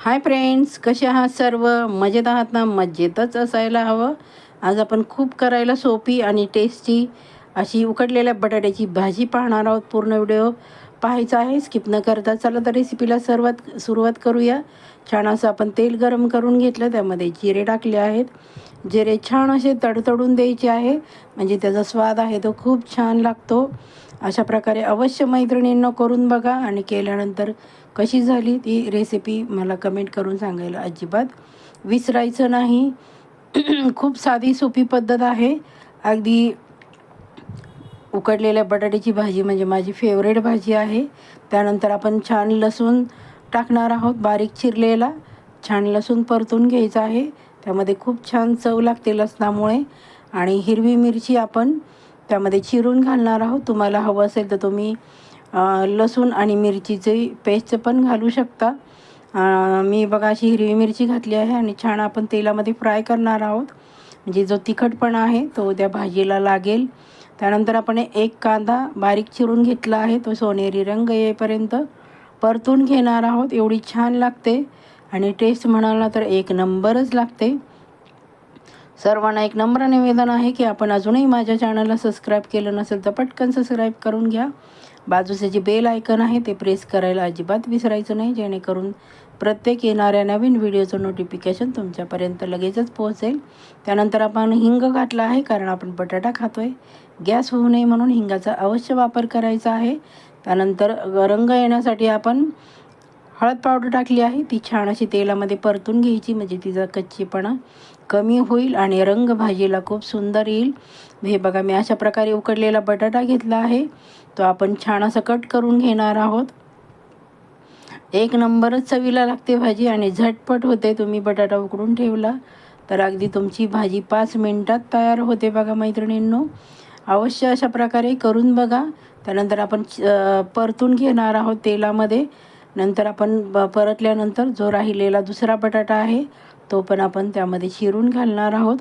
Hi friends, कसे आहात सर्व? मजेत आहात ना? मजेतच असायला हवं. आज आपण खूप करायला सोपी आणि टेस्टी अशी उकडलेल्या बटाट्याची भाजी पाहणार आहोत. पूर्ण व्हिडिओ पाहायचा आहे, स्किप न करता. चला तर रेसिपीला सुरुवात करूया. छान असं आपण तेल गरम करून घेतलं, त्यामध्ये जिरे टाकले आहेत. जिरे छान असे तडतडून द्यायचे आहे, म्हणजे त्याचा स्वाद आहे तो खूप छान लागतो. अशा प्रकारे अवश्य मैत्रिणींना करून बघा आणि केल्यानंतर कशी झाली ती रेसिपी मला कमेंट करून सांगायला अजिबात विसरायचं नाही. खूप साधी सोपी पद्धत आहे. अगदी उकडलेल्या बटाट्याची भाजी म्हणजे माझी फेवरेट भाजी आहे. त्यानंतर आपण छान लसूण टाकणार आहोत, बारीक चिरलेला. छान लसूण परतून घ्यायचा आहे, त्यामध्ये खूप छान चव लागते लसणामुळे. आणि हिरवी मिरची आपण त्यामध्ये चिरून घालणार आहोत. तुम्हाला हवं असेल तर तुम्ही लसूण आणि मिरचीची पेस्ट पण घालू शकता. मी बघा अशी हिरवी मिरची घातली आहे आणि छान आपण तेलामध्ये फ्राय करणार आहोत, म्हणजे जो तिखटपणा आहे तो त्या भाजीला लागेल. त्यानंतर आपण एक कांदा बारीक चिरून घेतला आहे, तो सोनेरी रंग येईपर्यंत परतून घेणार आहोत. एवढी छान लागते आणि टेस्ट म्हणाल ना तर एक नंबरच लागते. सर्वांना एक नम्र निवेदन आहे की आपण अजूनही माझ्या चॅनलला सबस्क्राईब केलं नसेल तर पटकन सबस्क्राईब करून घ्या. बाजूचे जे बेल आयकन आहे ते प्रेस करायला अजिबात विसरायचं नाही, जेणेकरून प्रत्येक येणाऱ्या नवीन व्हिडिओचं नोटिफिकेशन तुमच्यापर्यंत लगेचच पोहोचेल. त्यानंतर आपण हिंग घातला आहे, कारण आपण बटाटा खातो आहे. गॅस होऊ नये म्हणून हिंगाचा अवश्य वापर करायचा आहे. त्यानंतर रंग येण्यासाठी आपण हळद पावडर टाकली आहे, ती छान अशी तेलामध्ये परतून घ्यायची, म्हणजे तिचा कच्चेपणा कमी होईल आणि रंग भाजीला खूप सुंदर येईल. हे बघा, मी अशा प्रकारे उकडलेला बटाटा घेतला आहे, तो आपण छान असं कट करून घेणार आहोत. एक नंबरच चवीला लागते भाजी आणि झटपट होते. तुम्ही बटाटा उकडून ठेवला तर अगदी तुमची भाजी 5 मिनिटात तयार होते. बघा मैत्रिणींनो, अवश्य अशा प्रकारे करून बघा. त्यानंतर आपण परतून घेणार आहोत तेलामध्ये. नंतर आपण परतल्यानंतर जो राहिलेला दुसरा बटाटा आहे तो पण आपण त्यामध्ये चिरून घालणार आहोत.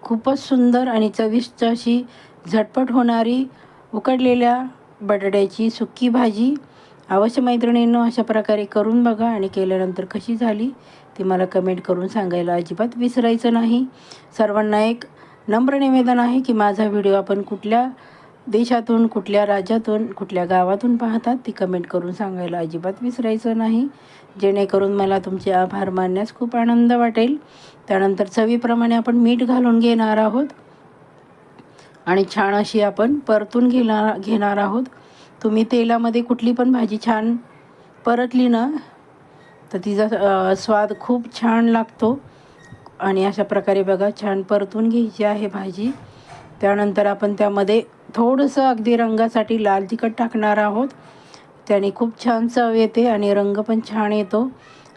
खूपच सुंदर आणि चविष्ट अशी झटपट होणारी उकडलेल्या बटाट्याची सुकी भाजी. अवश्य मैत्रिणींनो अशा प्रकारे करून बघा आणि केल्यानंतर कशी झाली ती मला कमेंट करून सांगायला अजिबात विसरायचं नाही. सर्वांना एक नम्र निवेदन आहे की माझा व्हिडिओ आपण कुठल्या देशातून, कुठल्या राज्यातून, कुठल्या गावातून पाहतात ती कमेंट करून सांगायला अजिबात विसरायचं नाही, जेणेकरून मला तुमचे आभार मानण्यास खूप आनंद वाटेल. त्यानंतर चवीप्रमाणे आपण मीठ घालून घेणार आहोत आणि छान अशी आपण परतून घेणार आहोत. तुम्ही तेलामध्ये कुठली पण भाजी छान परतली ना तर तिचा स्वाद खूप छान लागतो. आणि अशा प्रकारे बघा छान परतून घ्यायची आहे भाजी. त्यानंतर आपण त्यामध्ये थोडंसं अगदी रंगासाठी लाल तिखट टाकणार आहोत, त्याने खूप छान चव येते आणि रंग पण छान येतो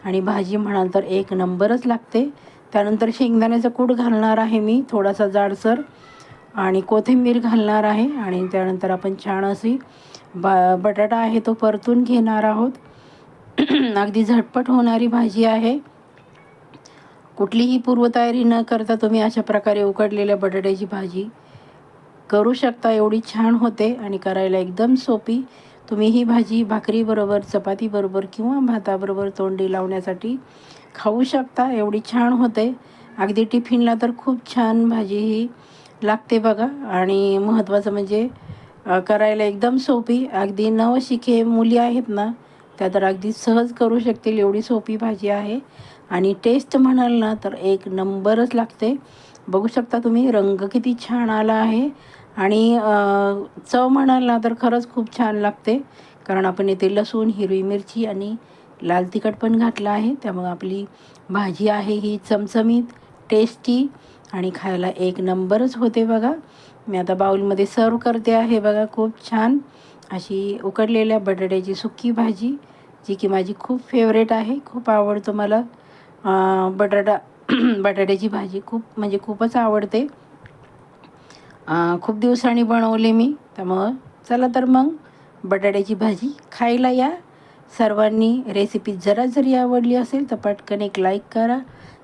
आणि भाजी म्हणाल तर एक नंबरच लागते. त्यानंतर शेंगदाण्याचा कूट घालणार आहे मी, थोडासा जाडसर, आणि कोथिंबीर घालणार आहे. आणि त्यानंतर आपण छान अशी बटाटा आहे तो परतून घेणार आहोत. अगदी झटपट होणारी भाजी आहे. कुठलीही पूर्वतयारी न करता तुम्ही अशा प्रकारे उकडलेल्या बटाट्याची भाजी करू शकता. एवढी छान होते आणि करायला एकदम सोपी. तुम्ही ही भाजी भाकरीबरोबर, चपातीबरोबर किंवा भाताबरोबर तोंडी लावण्यासाठी खाऊ शकता. एवढी छान होते. अगदी टिफिनला तर खूप छान भाजी ही लागते बघा. आणि महत्त्वाचं म्हणजे करायला एकदम सोपी. अगदी नवशिके मुली आहेत ना, त्या तर अगदी सहज करू शकतील, एवढी सोपी भाजी आहे. आणि टेस्ट म्हणाल ना तर एक नंबरच लागते. बघू शकता तुम्ही रंग किती छान आला आहे आणि चव म्हणाल ना तर खरंच खूप छान लागते, कारण आपण इथे लसूण, हिरवी मिरची आणि लाल तिखट पण घातलं आहे. त्यामुळे आपली भाजी आहे ही चमचमीत, टेस्टी आणि खायला एक नंबरच होते बघा. मी आता बाउलमध्ये सर्व करते आहे बघा. खूप छान अशी उकडलेल्या बटाट्याची सुकी भाजी, जी की माझी खूप फेवरेट आहे. खूप आवडतो मला बटाट्याची भाजी, खूप म्हणजे खूपच आवडते. खूप दिवसांनी बनवले मी, त्यामुळं चला तर मग बटाट्याची भाजी खायला या सर्वांनी. रेसिपी जरा जरी आवडली असेल तर पटकन एक लाईक करा,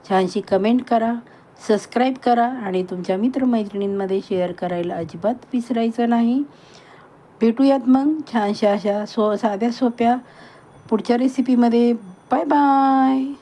छानशी कमेंट करा, सबस्क्राईब करा आणि तुमच्या मित्रमैत्रिणींमध्ये शेअर करायला अजिबात विसरायचं नाही. भेटूयात मग छानशा अशा साध्या सोप्या पुढच्या रेसिपीमध्ये. Bye bye.